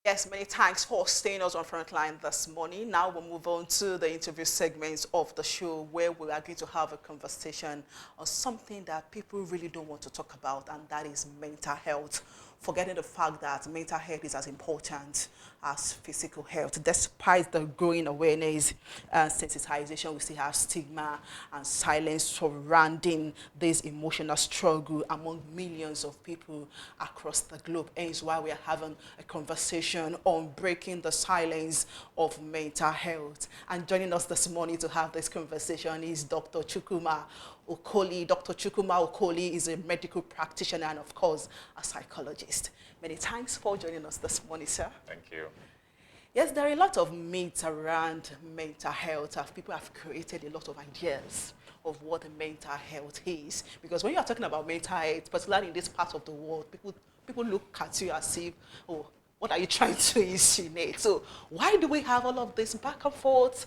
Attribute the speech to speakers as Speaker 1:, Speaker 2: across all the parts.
Speaker 1: Yes, many thanks for staying us on Frontline this morning. Now we'll move on to the interview segments of the show where we are going to have a conversation on something that people really don't want to talk about, and that is mental health. Forgetting the fact that mental health is as important as physical health. Despite the growing awareness and sensitization, we still have stigma and silence surrounding this emotional struggle among millions of people across the globe. Hence why we are having a conversation on breaking the silence of mental health. And joining us this morning to have this conversation is Dr. Chukwuma Okoli. Dr. Chukwuma Okoli is a medical practitioner and, of course, a psychologist. Many thanks for joining us this morning, sir.
Speaker 2: Thank you.
Speaker 1: Yes, there are a lot of myths around mental health. People have created a lot of ideas of what mental health is. Because when you are talking about mental health, particularly in this part of the world, people look at you as if, oh, what are you trying to insinuate? So why do we have all of this back and forth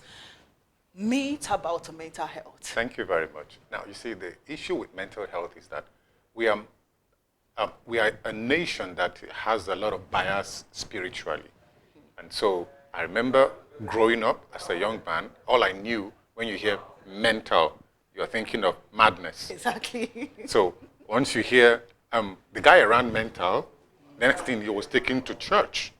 Speaker 1: myth about mental health?
Speaker 2: Thank you very much. Now, you see, the issue with mental health is that we are a nation that has a lot of bias spiritually. And so I remember growing up as a young man, all I knew when you hear mental, you're thinking of madness.
Speaker 1: Exactly.
Speaker 2: So once you hear the guy around mental, the next thing he was taken to church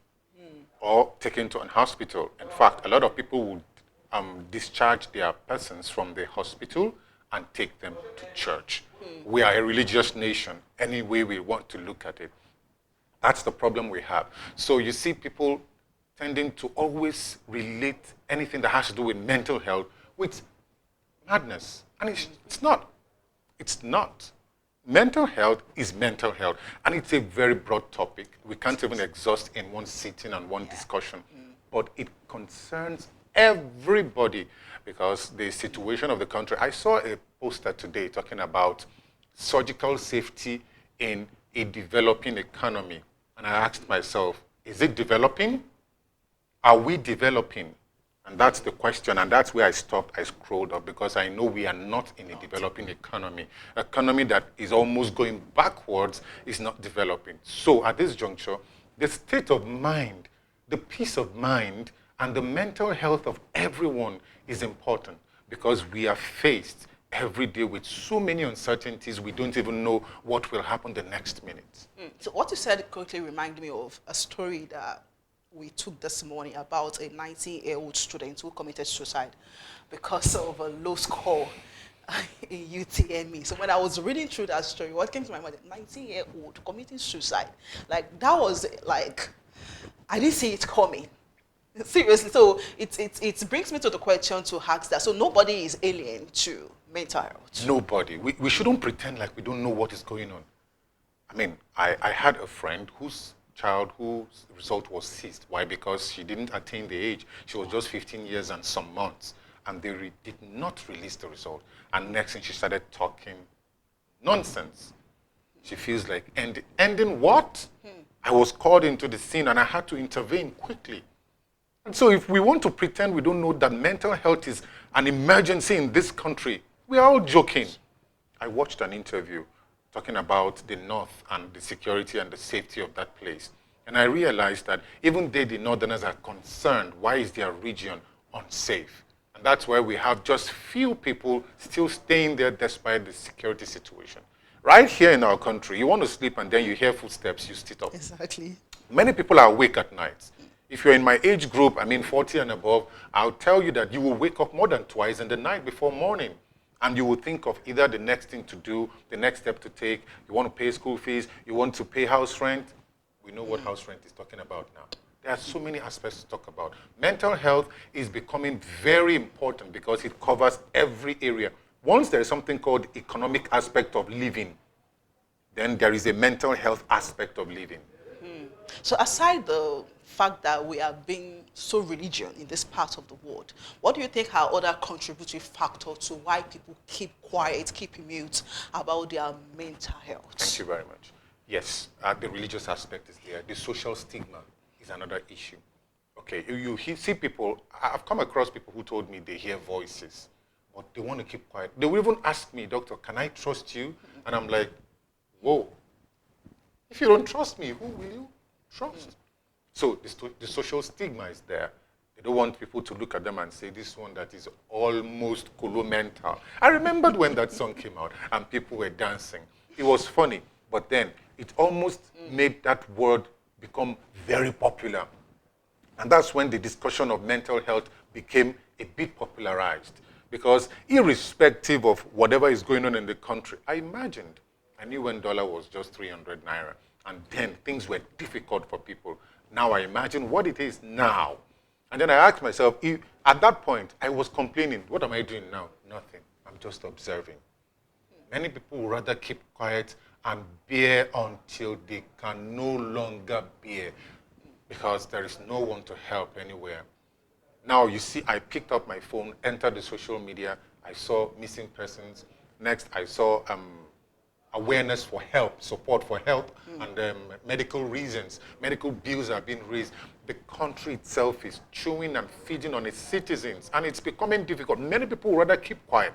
Speaker 2: or taken to an hospital. In fact, a lot of people would discharge their persons from the hospital and take them to church. We are a religious nation, any way we want to look at it. That's the problem we have. So you see people tending to always relate anything that has to do with mental health with madness. And it's not. It's not. Mental health is mental health. And it's a very broad topic. We can't even exhaust in one sitting and one discussion. But it concerns everybody because the situation of the country. I saw a poster today talking about surgical safety in a developing economy. And I asked myself, is it developing? Are we developing? And that's the question, and that's where I stopped, I scrolled up, because I know we are not in a developing economy. Economy that is almost going backwards is not developing. So at this juncture, the state of mind, the peace of mind, and the mental health of everyone is important because we are faced every day with so many uncertainties, we don't even know what will happen the next minute.
Speaker 1: So what you said quickly reminded me of a story that we took this morning about a 19-year-old student who committed suicide because of a low score in UTME. So when I was reading through that story, what came to my mind, a 19-year-old committing suicide. Like, that was like, I didn't see it coming. Seriously. So it brings me to the question to ask that. So nobody is alien to mental health.
Speaker 2: Nobody. We shouldn't pretend like we don't know what is going on. I mean, I had a friend whose result was seized. Why? Because she didn't attain the age. She was just 15 years and some months. And they did not release the result. And next thing, she started talking nonsense. She feels like ending what? I was called into the scene and I had to intervene quickly. And so if we want to pretend we don't know that mental health is an emergency in this country, we are all joking. I watched an interview talking about the North and the security and the safety of that place. And I realized that even they, the Northerners, are concerned, why is their region unsafe? And that's why we have just few people still staying there despite the security situation. Right here in our country, you want to sleep and then you hear footsteps, you sit up.
Speaker 1: Exactly.
Speaker 2: Many people are awake at night. If you're in my age group, 40 and above, I'll tell you that you will wake up more than twice in the night before morning. And you will think of either the next thing to do, the next step to take. You want to pay school fees, you want to pay house rent. We know what house rent is talking about now. There are so many aspects to talk about. Mental health is becoming very important because it covers every area. Once there is something called economic aspect of living, then there is a mental health aspect of living.
Speaker 1: So aside the fact that we are being so religious in this part of the world, what do you think are other contributory factors to why people keep quiet, keep mute about their mental health?
Speaker 2: Thank you very much. Yes, the religious aspect is there. The social stigma is another issue. Okay, you see people, I've come across people who told me they hear voices, but they want to keep quiet. They will even ask me, doctor, can I trust you? And I'm like, whoa. If you don't trust me, who will you trust? So the social stigma is there. They don't want people to look at them and say, this one that is almost colo-mental. I remembered when that song came out and people were dancing. It was funny, but then it almost made that word become very popular. And that's when the discussion of mental health became a bit popularized. Because irrespective of whatever is going on in the country, I knew when dollar was just 300 naira. And then things were difficult for people. Now I imagine what it is now. And then I asked myself, at that point, I was complaining. What am I doing now? Nothing. I'm just observing. Many people would rather keep quiet and bear until they can no longer bear, because there is no one to help anywhere. Now you see, I picked up my phone, entered the social media, I saw missing persons. Next, I saw awareness for help, support for help, and medical reasons. Medical bills are being raised. The country itself is chewing and feeding on its citizens, and it's becoming difficult. Many people would rather keep quiet,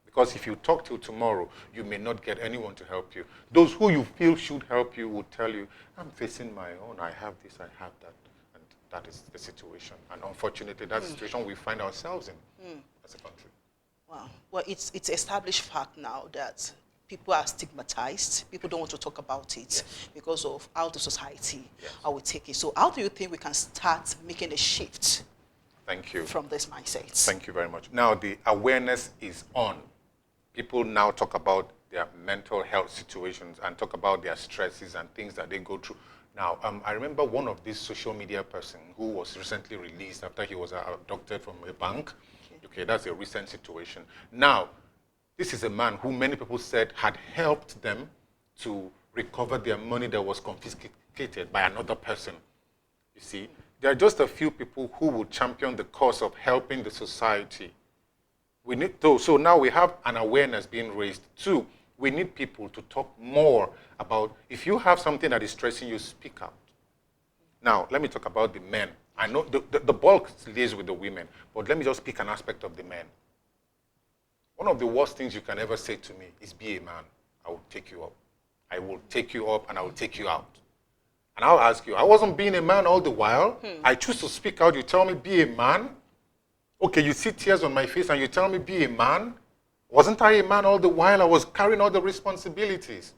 Speaker 2: because if you talk till tomorrow, you may not get anyone to help you. Those who you feel should help you will tell you, I'm facing my own, I have this, I have that. And that is the situation. And unfortunately, that's the situation we find ourselves in as a country.
Speaker 1: Wow. Well, it's established fact now that people are stigmatized. People don't want to talk about it because of how the society will take it. So how do you think we can start making a shift
Speaker 2: Thank you.
Speaker 1: from this mindset?
Speaker 2: Thank you very much. Now, the awareness is on. People now talk about their mental health situations and talk about their stresses and things that they go through. Now, I remember one of these social media person who was recently released after he was abducted from a bank. Okay, that's a recent situation. Now, this is a man who many people said had helped them to recover their money that was confiscated by another person. You see, there are just a few people who would champion the cause of helping the society. We need to, so now we have an awareness being raised. Two, we need people to talk more about, if you have something that is stressing you, speak out. Now, let me talk about the men. I know the bulk lays with the women, but let me just pick an aspect of the men. One of the worst things you can ever say to me is, be a man. I will take you up. I will take you up and I will take you out. And I'll ask you, I wasn't being a man all the while. I choose to speak out. You tell me, be a man. Okay, you see tears on my face and you tell me, be a man. Wasn't I a man all the while? I was carrying all the responsibilities.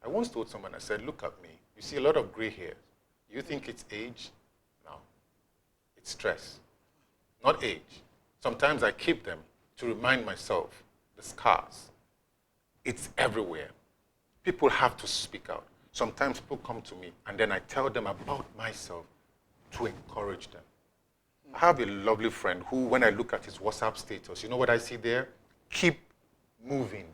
Speaker 2: I once told someone, I said, look at me. You see a lot of gray hair. You think it's age? No. It's stress. Not age. Sometimes I keep them to remind myself, the scars. It's everywhere. People have to speak out. Sometimes people come to me and then I tell them about myself to encourage them. I have a lovely friend who, when I look at his WhatsApp status, you know what I see there? Keep moving.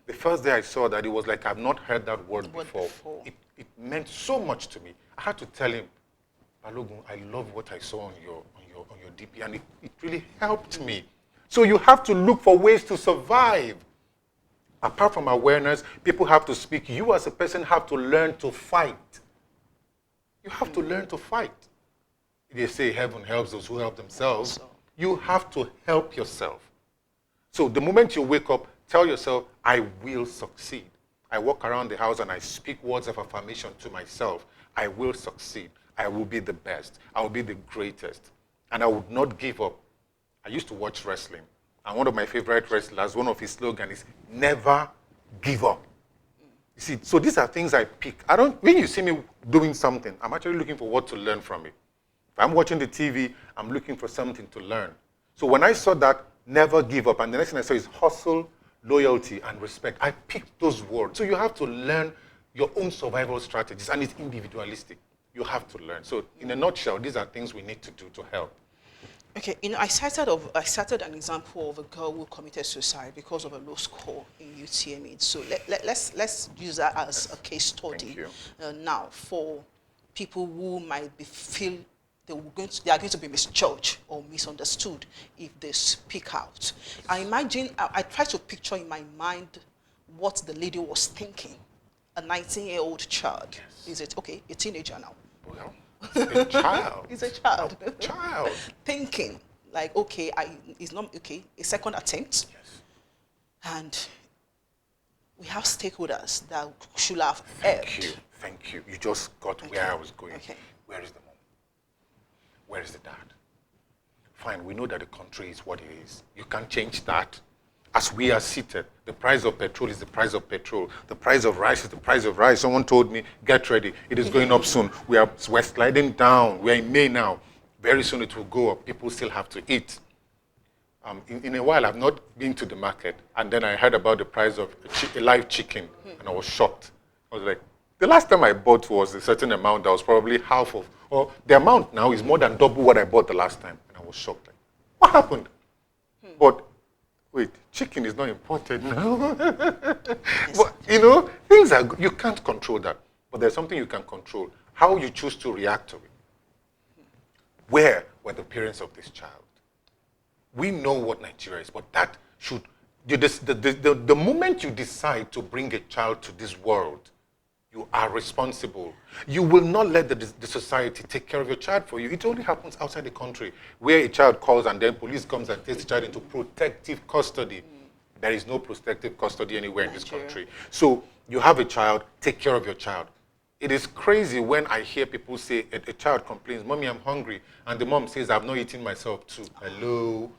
Speaker 2: The first day I saw that, it was like I've not heard that word before. It meant so much to me. I had to tell him, Balogun, I love what I saw on your DP, and it really helped me. So you have to look for ways to survive. Apart from awareness, people have to speak. You as a person have to learn to fight. You have to learn to fight. They say heaven helps those who help themselves. You have to help yourself. So the moment you wake up, tell yourself, I will succeed. I walk around the house and I speak words of affirmation to myself. I will succeed. I will be the best. I will be the greatest. And I would not give up. I used to watch wrestling. And one of my favorite wrestlers, one of his slogans is, never give up. You see, so these are things I pick. When you see me doing something, I'm actually looking for what to learn from it. If I'm watching the TV, I'm looking for something to learn. So when I saw that, never give up, and the next thing I saw is hustle, loyalty, and respect, I picked those words. So you have to learn your own survival strategies, and it's individualistic. You have to learn. So in a nutshell, these are things we need to do to help.
Speaker 1: Okay, I cited an example of a girl who committed suicide because of a low score in UTME. So let's use that as a case study. Now, for people who might feel they are going to be misjudged or misunderstood if they speak out. I imagine, I try to picture in my mind what the lady was thinking. A 19-year-old child. Yes. Is it, okay, a teenager now?
Speaker 2: Well, a child.
Speaker 1: It's a child.
Speaker 2: A child.
Speaker 1: Thinking, like, okay, it's not, okay, a second attempt.
Speaker 2: Yes.
Speaker 1: And we have stakeholders that should have helped.
Speaker 2: Thank you. You just got where I was going.
Speaker 1: Okay.
Speaker 2: Where is the moment? Where is the dad? Fine, we know that the country is what it is. You can't change that. As we are seated, the price of petrol is the price of petrol. The price of rice is the price of rice. Someone told me, get ready. It is going up soon. We're sliding down. We're in May now. Very soon it will go up. People still have to eat. In a while, I've not been to the market. And then I heard about the price of a live chicken. And I was shocked. I was like, the last time I bought was a certain amount that was probably half of, or the amount now is more than double what I bought the last time. And I was shocked. Like, what happened? But wait, chicken is not imported now. But, you know, things are, you can't control that. But there's something you can control. How you choose to react to it. Where were the parents of this child? We know what Nigeria is, but that should, the moment you decide to bring a child to this world, you are responsible. You will not let the society take care of your child for you. It only happens outside the country, where a child calls and then police comes and takes the child into protective custody. There is no protective custody anywhere in this country. So you have a child, take care of your child. It is crazy when I hear people say, a child complains, Mommy, I'm hungry. And the mom says, I've not eaten myself too. Hello?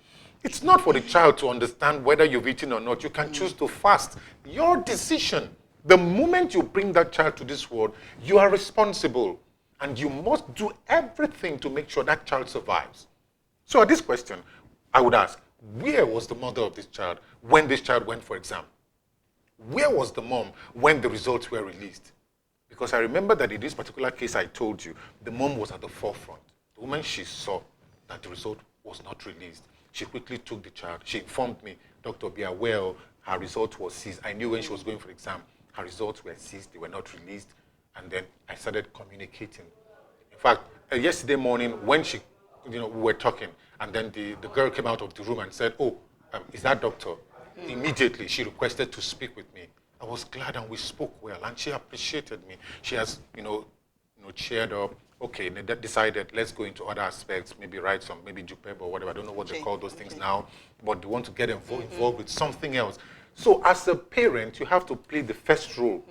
Speaker 2: It's not for the child to understand whether you've eaten or not. You can choose to fast. Your decision. The moment you bring that child to this world, you are responsible. And you must do everything to make sure that child survives. So at this question, I would ask, where was the mother of this child when this child went for exam? Where was the mom when the results were released? Because I remember that in this particular case I told you, the mom was at the forefront. The moment she saw that the result was not released, she quickly took the child. She informed me, Dr. Be aware, her result was seized. I knew when she was going for the exam, her results were seized, they were not released. And then I started communicating. In fact, yesterday morning when we were talking, and then the girl came out of the room and said, is that doctor? Immediately, she requested to speak with me. I was glad and we spoke well, and she appreciated me. She has, cheered up. Okay, they decided, let's go into other aspects, maybe write some, maybe Jupeb or whatever. I don't know what they call those things now, but they want to get involved with something else. So as a parent, you have to play the first role.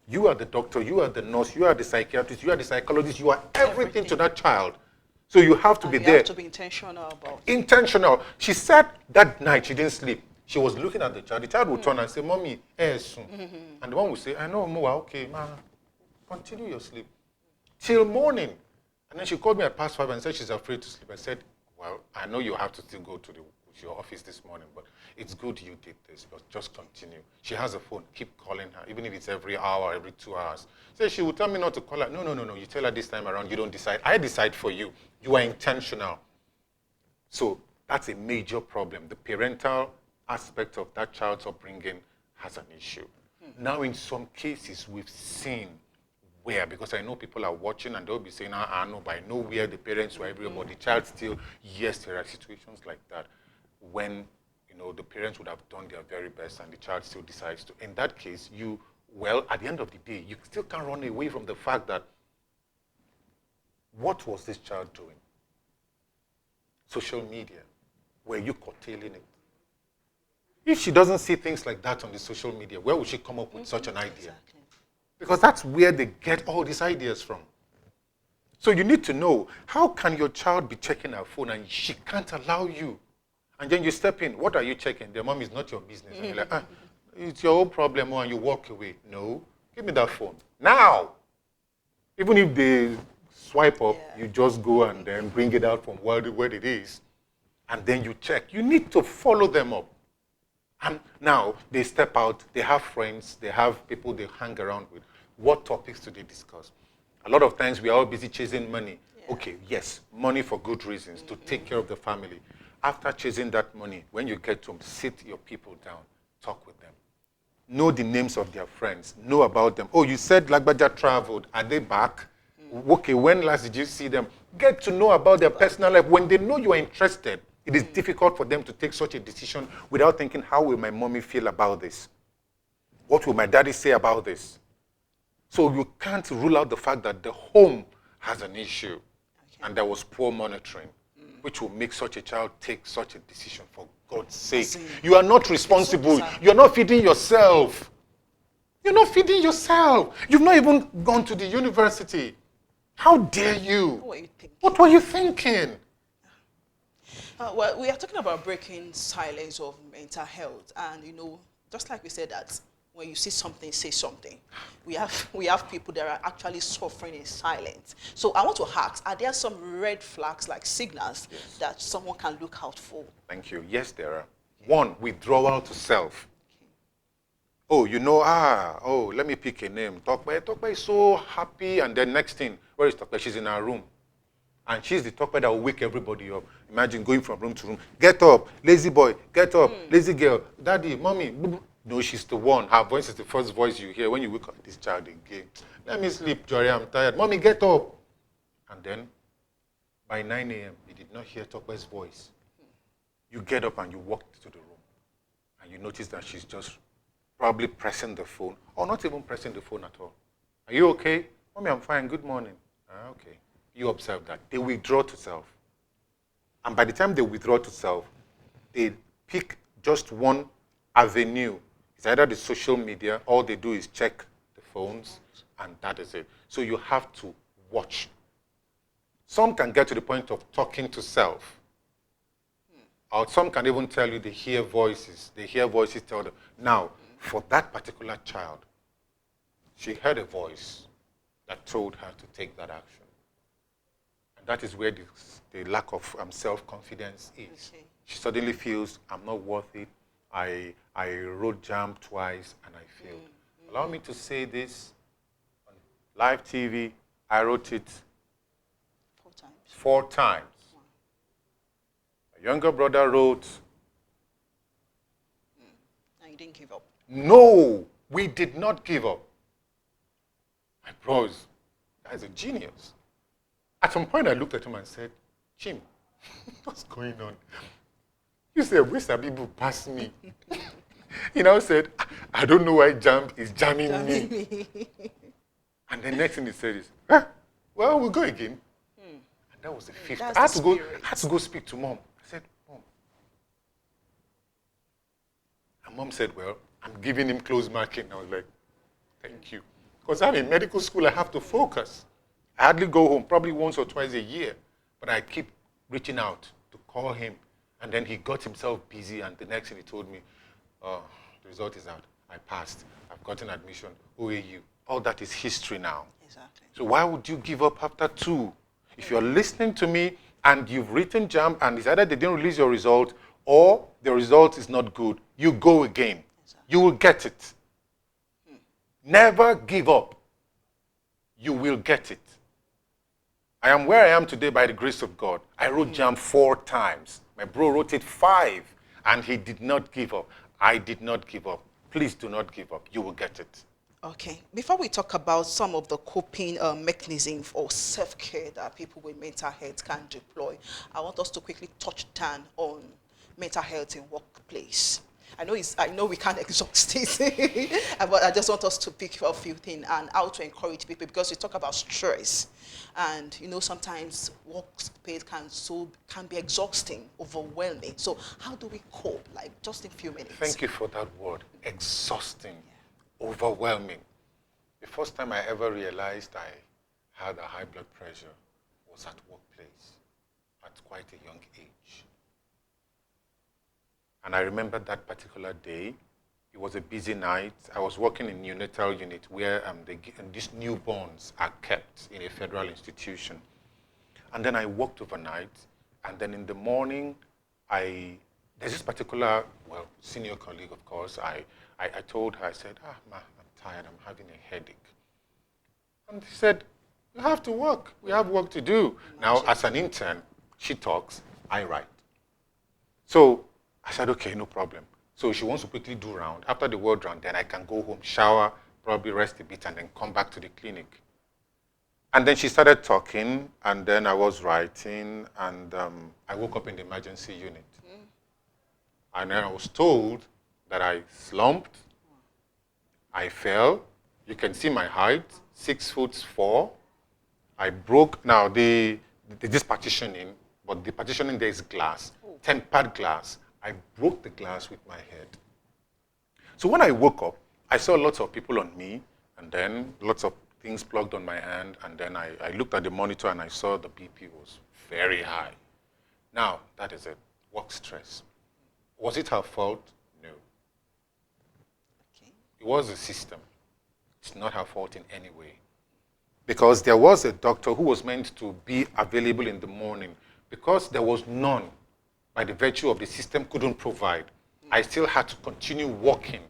Speaker 2: You are the doctor, you are the nurse, you are the psychiatrist, you are the psychologist, you are everything to that child. So you have to be there. You have to
Speaker 1: be intentional about it.
Speaker 2: Intentional. She said that night she didn't sleep. She was looking at the child. The child would turn and say, Mommy, soon. And the one would say, I know, Moa, okay, ma, continue your sleep. Till morning. And then she called me at past 5 and said she's afraid to sleep. I said, well, I know you have to still go to your office this morning, but it's good you did this, but just continue. She has a phone. Keep calling her, even if it's every hour, every 2 hours. So she would tell me not to call her. No. You tell her this time around, you don't decide. I decide for you. You are intentional. So that's a major problem. The parental aspect of that child's upbringing has an issue. Now, in some cases, we've seen where, because I know people are watching and they'll be saying, I know, but I know where the parents were everywhere, but the child still, yes, there are situations like that when, the parents would have done their very best and the child still decides to. In that case, at the end of the day, you still can't run away from the fact that what was this child doing? Social media. Were you curtailing it? If she doesn't see things like that on the social media, where would she come up with such an idea?
Speaker 1: Exactly.
Speaker 2: Because that's where they get all these ideas from. So you need to know, how can your child be checking her phone and she can't allow you? And then you step in, what are you checking? The mom is not your business. And you're like, it's your own problem, and you walk away. No, give me that phone. Now! Even if they swipe up, you just go and then bring it out from where it is. And then you check. You need to follow them up. And now they step out, they have friends, they have people they hang around with. What topics do they discuss? A lot of times we are all busy chasing money. Yeah. Okay, yes, money for good reasons, to take care of the family. After chasing that money, when you get home, sit your people down, talk with them. Know the names of their friends, know about them. Oh, you said Lagbaja traveled, are they back? Okay, when last did you see them? Get to know about their personal life. When they know you are interested, it is difficult for them to take such a decision without thinking, how will my mommy feel about this? What will my daddy say about this? So you can't rule out the fact that the home has an issue and there was poor monitoring, which will make such a child take such a decision, for God's sake. You are not responsible. You're not feeding yourself. You're not feeding yourself. You've not even gone to the university. How dare you?
Speaker 1: What were you thinking?
Speaker 2: What were you thinking?
Speaker 1: Well, we are talking about breaking silence of mental health, and just like we said that when you see something, say something. We have people that are actually suffering in silence. So I want to ask: are there some red flags, like signals, that someone can look out for?
Speaker 2: Thank you. Yes, there are. One, withdrawal to self.
Speaker 1: Okay.
Speaker 2: Oh, let me pick a name. Tokpe is so happy, and then next thing, where is Tokpe? She's in her room. And she's the Tokpe that will wake everybody up. Imagine going from room to room. Get up, lazy boy, get up, lazy girl, daddy, mommy. No, she's the one. Her voice is the first voice you hear when you wake up this child again. Let me sleep, Jory, I'm tired. Mommy, get up. And then, by 9 a.m., you did not hear Tokpe's voice. You get up and you walk to the room. And you notice that she's just probably pressing the phone, or not even pressing the phone at all. Are you okay? Mommy, I'm fine. Good morning. Okay. You observe that. They withdraw to self. And by the time they withdraw to self, they pick just one avenue. It's either the social media, all they do is check the phones, and that is it. So you have to watch. Some can get to the point of talking to self. Or some can even tell you they hear voices. They hear voices tell them. Now, for that particular child, she heard a voice that told her to take that action. And that is where the lack of self-confidence is.
Speaker 1: Okay.
Speaker 2: She suddenly feels, I'm not worth it. I wrote jam twice and I failed. Allow me to say this. On live TV, I wrote it
Speaker 1: 4 times.
Speaker 2: 4 times. A younger brother wrote,
Speaker 1: And you didn't give up.
Speaker 2: no, we did not give up. My bros, that is a genius. At some point, I looked at him and said, Jim, what's going on? You said, where's Abibu pass me? He now said, I don't know why jam is jamming me. And the next thing he said is, well, we'll go again. And that was the 5th. I had to go speak to mom. I said, Mom. And mom said, well, I'm giving him close marking. I was like, thank you. Because I'm in medical school, I have to focus. I hardly go home, probably once or twice a year. But I keep reaching out to call him. And then he got himself busy, and the next thing he told me, oh, the result is out. I passed. I've gotten admission. OAU. All that is history now.
Speaker 1: Exactly.
Speaker 2: So why would you give up after 2? If you're listening to me and you've written jam and it's either they didn't release your result or the result is not good, you go again. Exactly. You will get it. Never give up. You will get it. I am where I am today by the grace of God. I wrote jam 4 times. My bro wrote it 5, and he did not give up. I did not give up. Please do not give up. You will get it.
Speaker 1: Okay. Before we talk about some of the coping mechanisms or self-care that people with mental health can deploy, I want us to quickly touch down on mental health in workplace. I know we can't exhaust it, but I just want us to pick a few things and how to encourage people, because we talk about stress, and sometimes workplace can be exhausting, overwhelming. So how do we cope? Like, just in a few minutes.
Speaker 2: Thank you for that word, exhausting, overwhelming. The first time I ever realized I had a high blood pressure was at workplace at quite a young age. And I remember that particular day. It was a busy night. I was working in neonatal unit where these newborns are kept in a federal institution. And then I worked overnight. And then in the morning, there's this particular, senior colleague, of course. I told her, I said, ma, I'm tired. I'm having a headache. And she said, you have to work. We have work to do. Now, as an intern, she talks, I write. So I said, okay, no problem. So she wants to quickly do round. After the word round, then I can go home, shower, probably rest a bit, and then come back to the clinic. And then she started talking, and then I was writing, and I woke up in the emergency unit. And then I was told that I slumped, I fell. You can see my height, 6'4". I broke, now this partitioning, but the partitioning there is glass, tempered glass. I broke the glass with my head. So when I woke up, I saw lots of people on me, and then lots of things plugged on my hand, and then I looked at the monitor and I saw the BP was very high. Now, that is it, work stress. Was it her fault? No.
Speaker 1: Okay.
Speaker 2: It was the system. It's not her fault in any way. Because there was a doctor who was meant to be available in the morning. Because there was none, by the virtue of the system couldn't provide, I still had to continue working.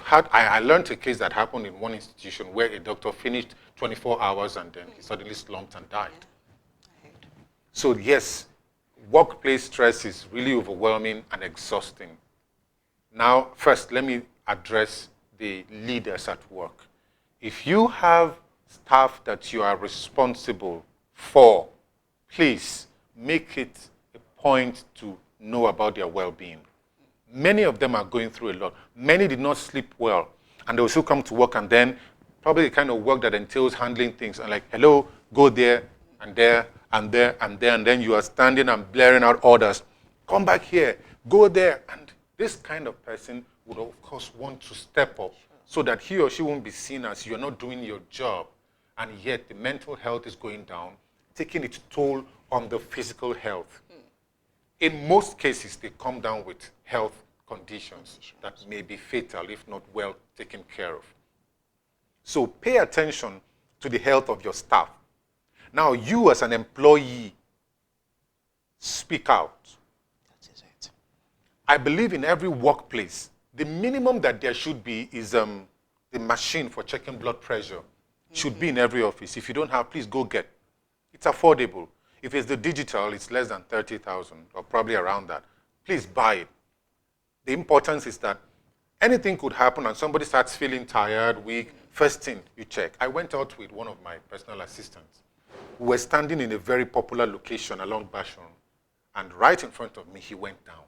Speaker 2: I learned a case that happened in one institution where a doctor finished 24 hours and then he suddenly slumped and died.
Speaker 1: Yeah.
Speaker 2: So yes, workplace stress is really overwhelming and exhausting. Now, first, let me address the leaders at work. If you have staff that you are responsible for, please make it a point to know about their well-being. Many of them are going through a lot. Many did not sleep well, and they will still come to work, and then probably the kind of work that entails handling things, and like, hello, go there, and there, and there, and there, and then you are standing and blaring out orders. Come back here, go there. And this kind of person would, of course, want to step up so that he or she won't be seen as you're not doing your job. And yet the mental health is going down, taking its toll on the physical health. In most cases, they come down with health conditions that may be fatal if not well taken care of. So pay attention to the health of your staff. Now, you as an employee, speak out.
Speaker 1: That is it.
Speaker 2: I believe in every workplace, the minimum that there should be is the machine for checking blood pressure. Should be in every office. If you don't have, please go get. It's affordable. If it's the digital, it's less than 30,000 or probably around that. Please buy it. The importance is that anything could happen and somebody starts feeling tired, weak. First thing, you check. I went out with one of my personal assistants. We were standing in a very popular location along Bashorn, and right in front of me, he went down.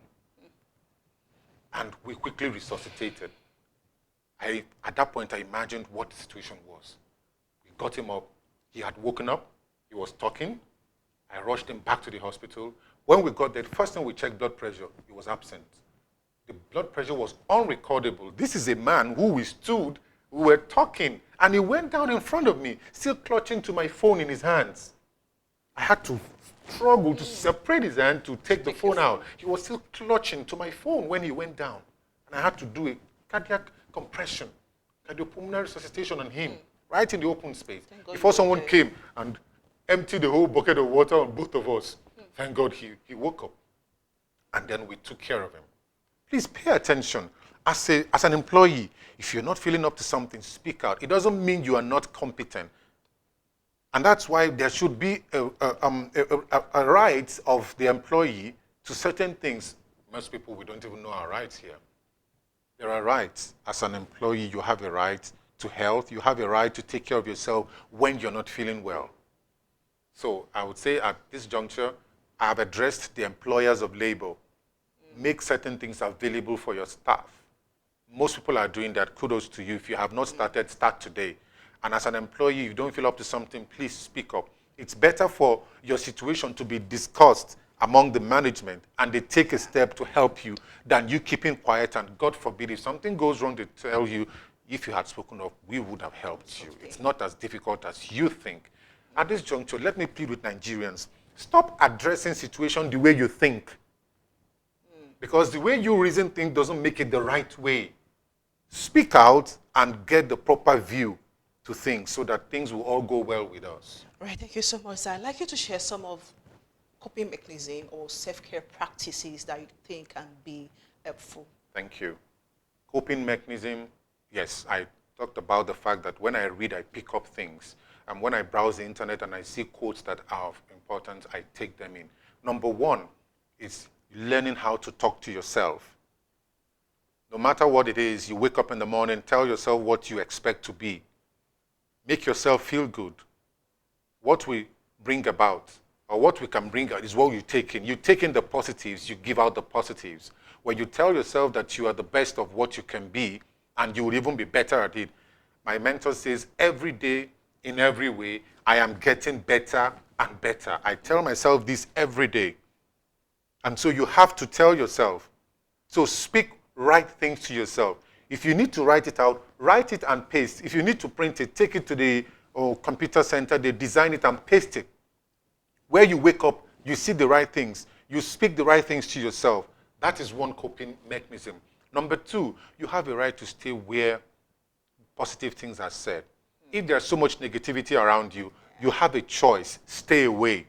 Speaker 2: And we quickly resuscitated. At that point, I imagined what the situation was. We got him up. He had woken up. He was talking. I rushed him back to the hospital. When we got there, the first thing we checked blood pressure, he was absent. The blood pressure was unrecordable. This is a man who we stood, we were talking, and he went down in front of me, still clutching to my phone in his hands. I had to struggle to separate his hand to take the phone out. He was still clutching to my phone when he went down. And I had to do a cardiac compression, cardiopulmonary resuscitation on him, right in the open space. Before someone came and emptied the whole bucket of water on both of us. Thank God he woke up. And then we took care of him. Please pay attention. As an employee, if you're not feeling up to something, speak out. It doesn't mean you are not competent. And that's why there should be a right of the employee to certain things. Most people, we don't even know our rights here. There are rights. As an employee, you have a right to health. You have a right to take care of yourself when you're not feeling well. So I would say at this juncture, I have addressed the employers of labor. Make certain things available for your staff. Most people are doing that. Kudos to you. If you have not started, start today. And as an employee, if you don't feel up to something, please speak up. It's better for your situation to be discussed among the management and they take a step to help you than you keeping quiet and God forbid, if something goes wrong, they tell you, if you had spoken up, we would have helped you. It's not as difficult as you think. At this juncture, let me plead with Nigerians. Stop addressing situation the way you think. Because the way you reason things doesn't make it the right way. Speak out and get the proper view to things so that things will all go well with us.
Speaker 1: Right, thank you so much, sir. I'd like you to share some of coping mechanism or self-care practices that you think can be helpful.
Speaker 2: Thank you. Coping mechanism, yes, I talked about the fact that when I read, I pick up things. And when I browse the internet and I see quotes that are of importance, I take them in. Number one is learning how to talk to yourself. No matter what it is, you wake up in the morning, tell yourself what you expect to be. Make yourself feel good. What we bring about, or what we can bring out, is what you take in. You take in the positives, you give out the positives. When you tell yourself that you are the best of what you can be, and you will even be better at it. My mentor says, every day, in every way, I am getting better and better. I tell myself this every day. And so you have to tell yourself. So speak right things to yourself. If you need to write it out, write it and paste. If you need to print it, take it to the computer center, they design it and paste it. Where you wake up, you see the right things. You speak the right things to yourself. That is one coping mechanism. Number two, you have a right to stay where positive things are said. If there's so much negativity around you, you have a choice. Stay away.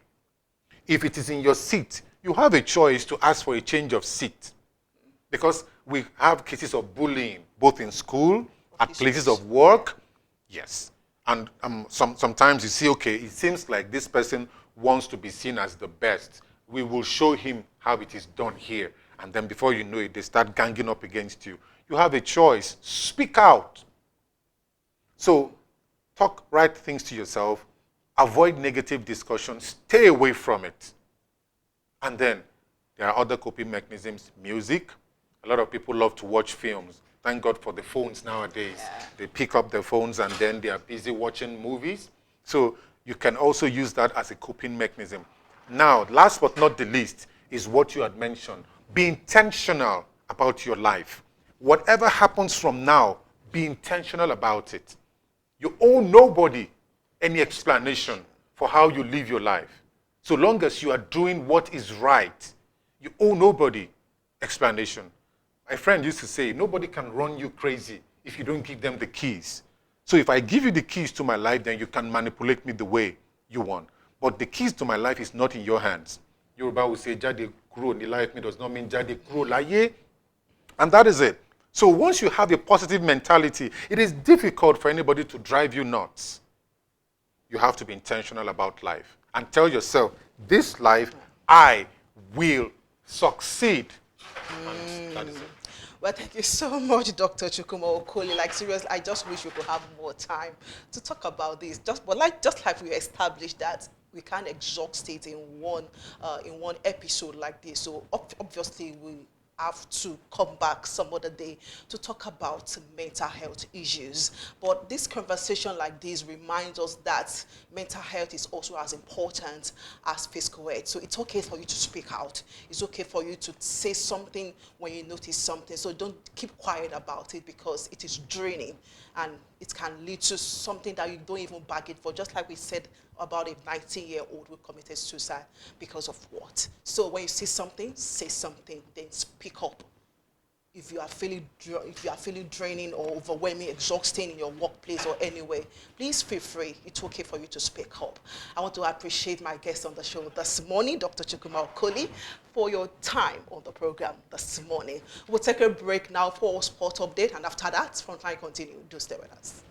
Speaker 2: If it is in your seat, you have a choice to ask for a change of seat. Because we have cases of bullying, both in school, at places of work. Yes. And sometimes you see, okay, it seems like this person wants to be seen as the best. We will show him how it is done here. And then before you know it, they start ganging up against you. You have a choice. Speak out. So talk right things to yourself. Avoid negative discussion. Stay away from it. And then there are other coping mechanisms. Music. A lot of people love to watch films. Thank God for the phones nowadays. Yeah. They pick up their phones and then they are busy watching movies. So you can also use that as a coping mechanism. Now, last but not the least, is what you had mentioned. Be intentional about your life. Whatever happens from now, be intentional about it. You owe nobody any explanation for how you live your life. So long as you are doing what is right, you owe nobody explanation. My friend used to say, nobody can run you crazy if you don't give them the keys. So if I give you the keys to my life, then you can manipulate me the way you want. But the keys to my life is not in your hands. Yoruba will say, Jade kuro ni life me does not mean Jade kuro laye. And that is it. So once you have a positive mentality, it is difficult for anybody to drive you nuts. You have to be intentional about life. And tell yourself, this life, I will succeed. And that is it.
Speaker 1: Well, thank you so much, Dr. Chukwuma Okoli. Like, seriously, I just wish we could have more time to talk about this. Just like we established that we can't exhaust it in one episode like this. So obviously we have to come back some other day to talk about mental health issues. But this conversation like this reminds us that mental health is also as important as physical health. So it's okay for you to speak out. It's okay for you to say something when you notice something. So don't keep quiet about it, because it is draining and it can lead to something that you don't even bargain for. Just like we said about a 19-year-old who committed suicide because of what? So when you see something, say something, then speak up. If you are feeling draining or overwhelming, exhausting in your workplace or anywhere, please feel free. It's okay for you to speak up. I want to appreciate my guest on the show this morning, Dr. Chukwuma Okoli, for your time on the program this morning. We'll take a break now for a sport update, and after that, Frontline continue. Do stay with us.